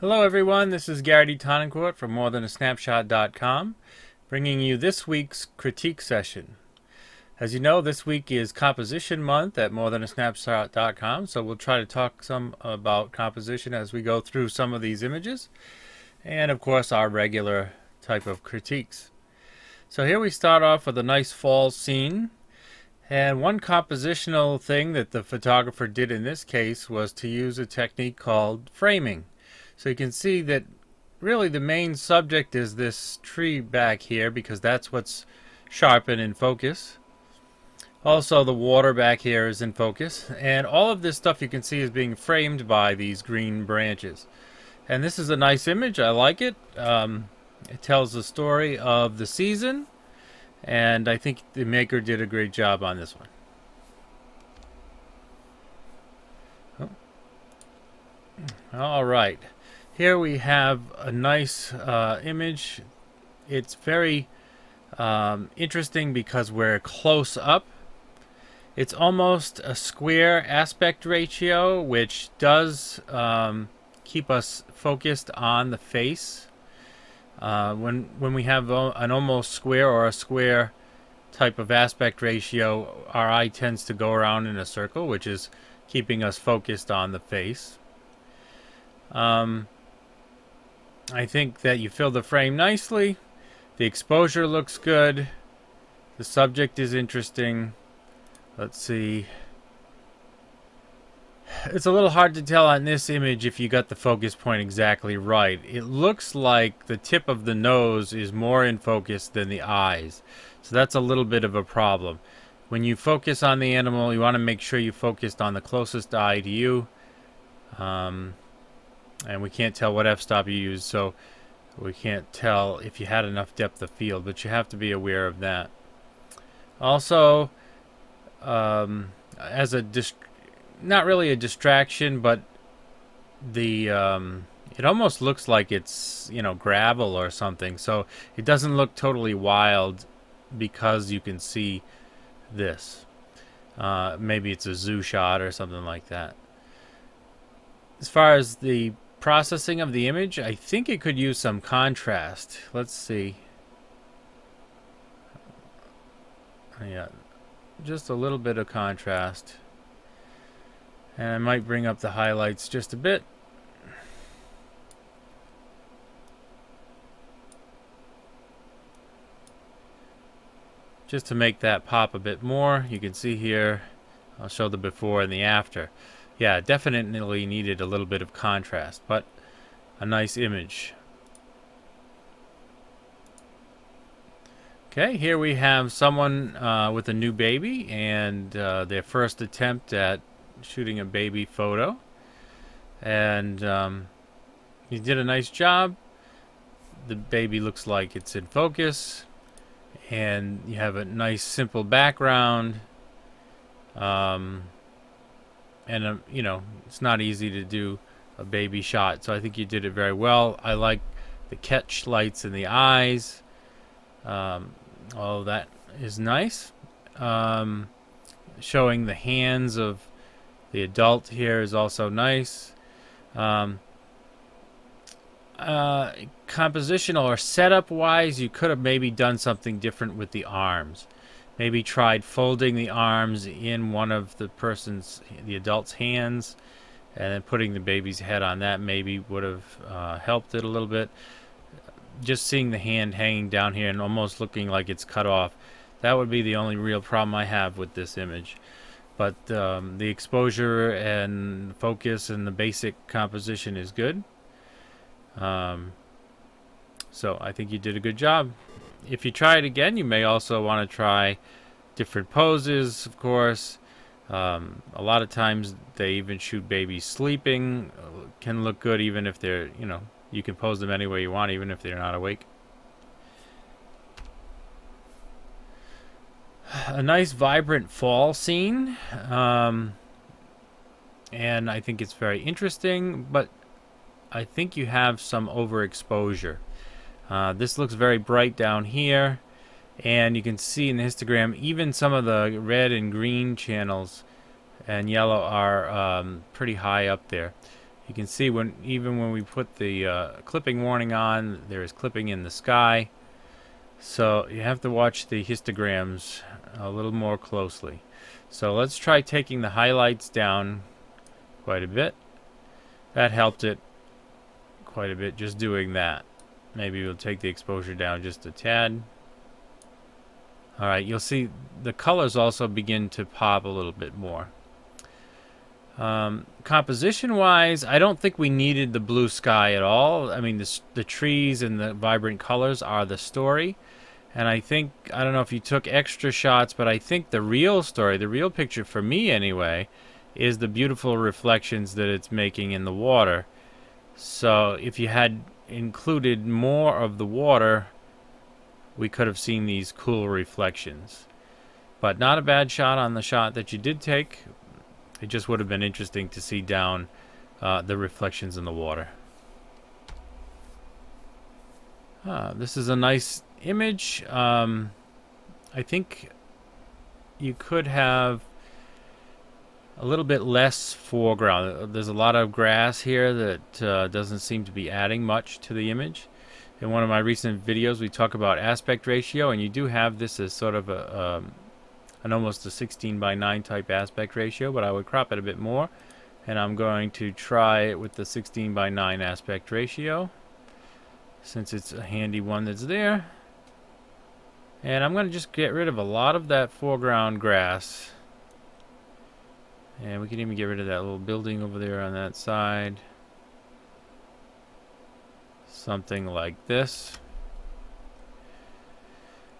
Hello everyone, this is Garrity Tonnencourt from morethanasnapshot.com, bringing you this week's critique session. As you know, this week is Composition Month at morethanasnapshot.com, so we'll try to talk some about composition as we go through some of these images, and of course our regular type of critiques. So here we start off with a nice fall scene, and one compositional thing that the photographer did in this case was to use a technique called framing. So you can see that really the main subject is this tree back here because that's what's sharp and in focus. Also the water back here is in focus, and all of this stuff you can see is being framed by these green branches. And this is a nice image. I like it. It tells the story of the season, and I think the maker did a great job on this one. All right. Here we have a nice image. It's very interesting because we're close up. It's almost a square aspect ratio, which does keep us focused on the face. When we have an almost square or a square type of aspect ratio, our eye tends to go around in a circle, which is keeping us focused on the face. I think that you fill the frame nicely. The exposure looks good. The subject is interesting. Let's see. It's a little hard to tell on this image if you got the focus point exactly right. It looks like the tip of the nose is more in focus than the eyes. So that's a little bit of a problem. When you focus on the animal, you want to make sure you focused on the closest eye to you. And we can't tell what f-stop you use, so we can't tell if you had enough depth of field, but you have to be aware of that. Also, as a not really a distraction, but the it almost looks like it's, you know, gravel or something, so it doesn't look totally wild because you can see this. Maybe it's a zoo shot or something like that. As far as the processing of the image, I think it could use some contrast. Let's see. Yeah, just a little bit of contrast. And I might bring up the highlights just a bit. Just to make that pop a bit more. You can see here, I'll show the before and the after. Yeah, definitely needed a little bit of contrast, but a nice image. Okay, here we have someone with a new baby and their first attempt at shooting a baby photo. And he did a nice job. The baby looks like it's in focus. And you have a nice simple background. And you know, it's not easy to do a baby shot, so I think you did it very well. I like the catch lights in the eyes. All that is nice. Showing the hands of the adult here is also nice. Compositional or setup wise, you could have maybe done something different with the arms. Maybe tried folding the arms in one of the adult's hands, and then putting the baby's head on that maybe would have helped it a little bit. Just seeing the hand hanging down here and almost looking like it's cut off, that would be the only real problem I have with this image. But the exposure and focus and the basic composition is good. So I think you did a good job. If you try it again, you may also want to try different poses, of course. A lot of times they even shoot babies sleeping. Can look good even if they're, you know, you can pose them any way you want, even if they're not awake. A nice vibrant fall scene. And I think it's very interesting, but I think you have some overexposure. This looks very bright down here, and you can see in the histogram even some of the red and green channels and yellow are pretty high up there. You can see even when we put the clipping warning on, there is clipping in the sky. So you have to watch the histograms a little more closely. So let's try taking the highlights down quite a bit. That helped it quite a bit, just doing that. Maybe we'll take the exposure down just a tad. Alright, you'll see the colors also begin to pop a little bit more. Composition wise, I don't think we needed the blue sky at all. I mean, the trees and the vibrant colors are the story. And I think, I don't know if you took extra shots, but I think the real story, the real picture for me anyway, is the beautiful reflections that it's making in the water. So if you had included more of the water, we could have seen these cool reflections. But not a bad shot on the shot that you did take. It just would have been interesting to see down the reflections in the water. This is a nice image. I think you could have a little bit less foreground. There's a lot of grass here that doesn't seem to be adding much to the image. In one of my recent videos we talk about aspect ratio, and you do have this as sort of an almost a 16:9 type aspect ratio, but I would crop it a bit more, and I'm going to try it with the 16:9 aspect ratio since it's a handy one that's there. And I'm going to just get rid of a lot of that foreground grass. And we can even get rid of that little building over there on that side. Something like this.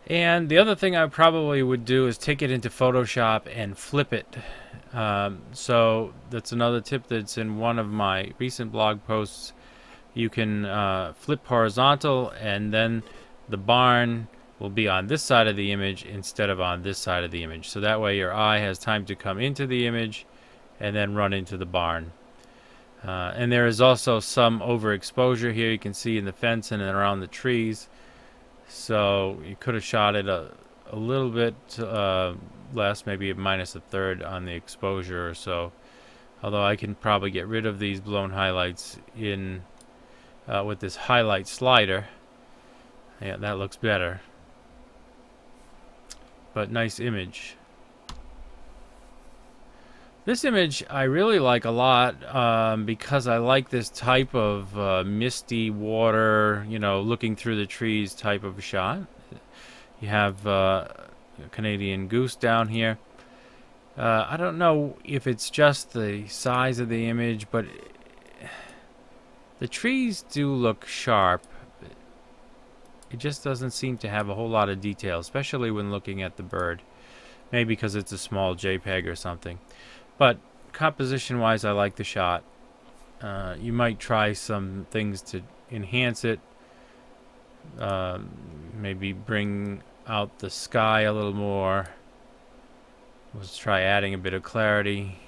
And the other thing I probably would do is take it into Photoshop and flip it. So that's another tip that's in one of my recent blog posts. You can flip horizontal, and then the barn will be on this side of the image instead of on this side of the image. So that way your eye has time to come into the image and then run into the barn. And there is also some overexposure here. You can see in the fence and around the trees. So you could have shot it a little bit less, maybe a -1/3 on the exposure or so. Although I can probably get rid of these blown highlights in with this highlight slider. Yeah, that looks better. But nice image. This image I really like a lot because I like this type of misty water, you know, looking through the trees type of shot. You have Canadian goose down here. I don't know if it's just the size of the image, but the trees do look sharp. It just doesn't seem to have a whole lot of detail, especially when looking at the bird. Maybe because it's a small JPEG or something. But composition-wise, I like the shot. You might try some things to enhance it. Maybe bring out the sky a little more. Let's try adding a bit of clarity.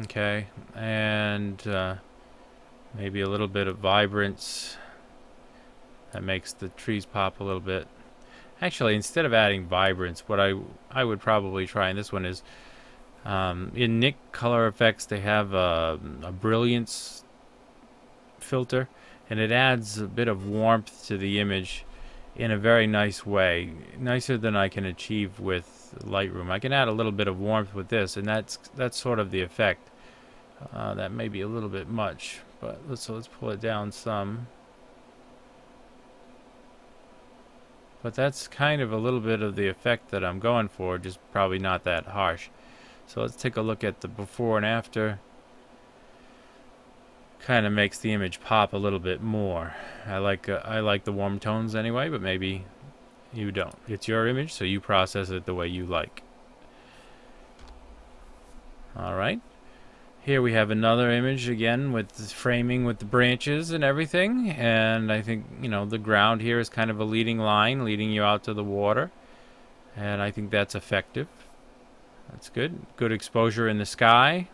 Okay, and maybe a little bit of vibrance. That makes the trees pop a little bit. Actually, instead of adding vibrance, what I would probably try in this one is in Nik Color Effects they have a brilliance filter, and it adds a bit of warmth to the image in a very nice way, nicer than I can achieve with Lightroom. I can add a little bit of warmth with this, and that's sort of the effect. That may be a little bit much, but let's pull it down some. But that's kind of a little bit of the effect that I'm going for, just probably not that harsh. So let's take a look at the before and after. Kind of makes the image pop a little bit more. I like the warm tones anyway, but maybe you don't. It's your image, so you process it the way you like. All right. Here we have another image again with the framing with the branches and everything, and I think, you know, the ground here is kind of a leading line leading you out to the water, and I think that's effective. That's good. Good exposure in the sky.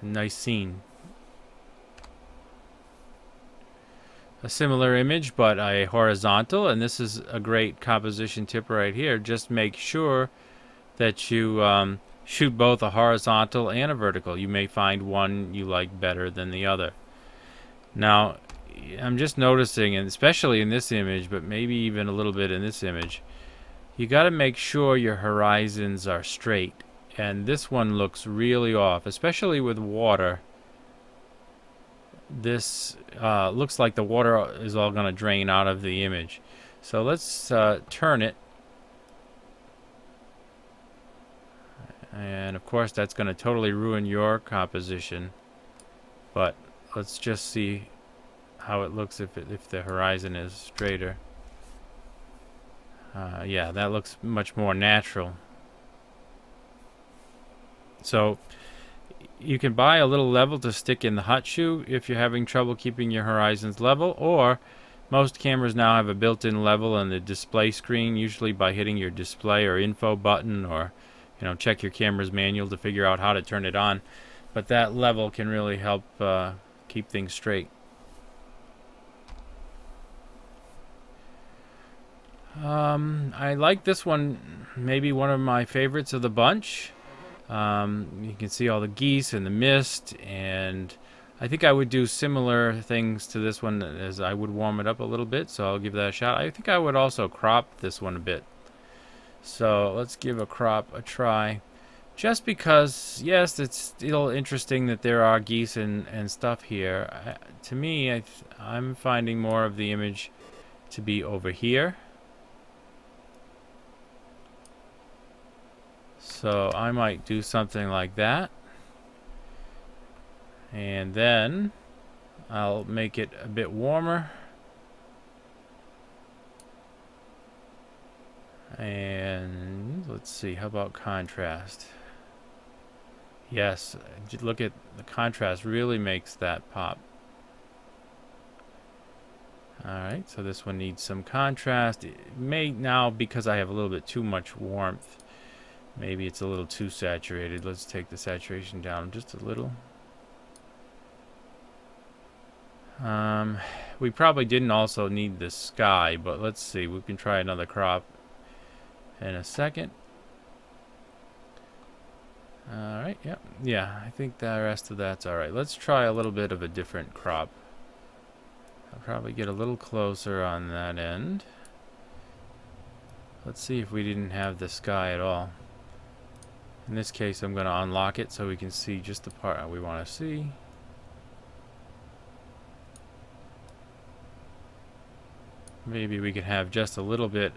Nice scene. a similar image but a horizontal, and this is a great composition tip right here. Just make sure that you shoot both a horizontal and a vertical. You may find one you like better than the other. Now, I'm just noticing, and especially in this image, but maybe even a little bit in this image, you got to make sure your horizons are straight. And this one looks really off, especially with water. This looks like the water is all going to drain out of the image. So let's turn it. And of course that's going to totally ruin your composition. But let's just see how it looks if the horizon is straighter. Yeah, that looks much more natural. So you can buy a little level to stick in the hot shoe if you're having trouble keeping your horizons level, or most cameras now have a built-in level on the display screen, usually by hitting your display or info button, or check your camera's manual to figure out how to turn it on. But that level can really help keep things straight. I like this one, maybe one of my favorites of the bunch. You can see all the geese and the mist, and I think I would do similar things to this one as I would warm it up a little bit, so I'll give that a shot. I think I would also crop this one a bit. So let's give a crop a try. Just because, yes, it's still interesting that there are geese and stuff here. To me, I'm finding more of the image to be over here. So I might do something like that. And then I'll make it a bit warmer. And let's see, how about contrast? Yes, look at the contrast, really makes that pop. Alright, so this one needs some contrast. It may now, because I have a little bit too much warmth, maybe it's a little too saturated. Let's take the saturation down just a little. We probably didn't also need the sky, but let's see, we can try another crop in a second. Alright, yep. Yeah, I think the rest of that's alright. Let's try a little bit of a different crop. I'll probably get a little closer on that end. Let's see if we didn't have the sky at all. In this case, I'm going to unlock it so we can see just the part we want to see. Maybe we could have just a little bit,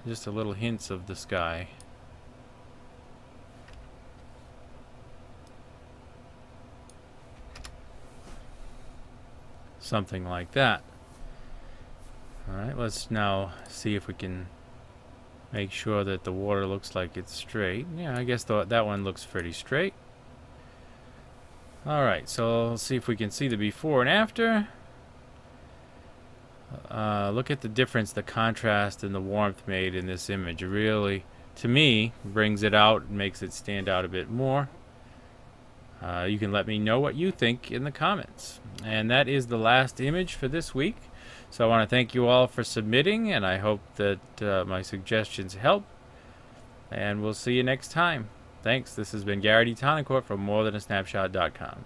just a little hints of the sky. Something like that. Alright, let's now see if we can make sure that the water looks like it's straight. Yeah, I guess that one looks pretty straight. Alright, so let's see if we can see the before and after. Look at the difference the contrast and the warmth made in this image. It really, to me, brings it out and makes it stand out a bit more. You can let me know what you think in the comments. And that is the last image for this week. So I want to thank you all for submitting, and I hope that my suggestions help. And we'll see you next time. Thanks. This has been Gary D. Tonicourt from morethanasnapshot.com.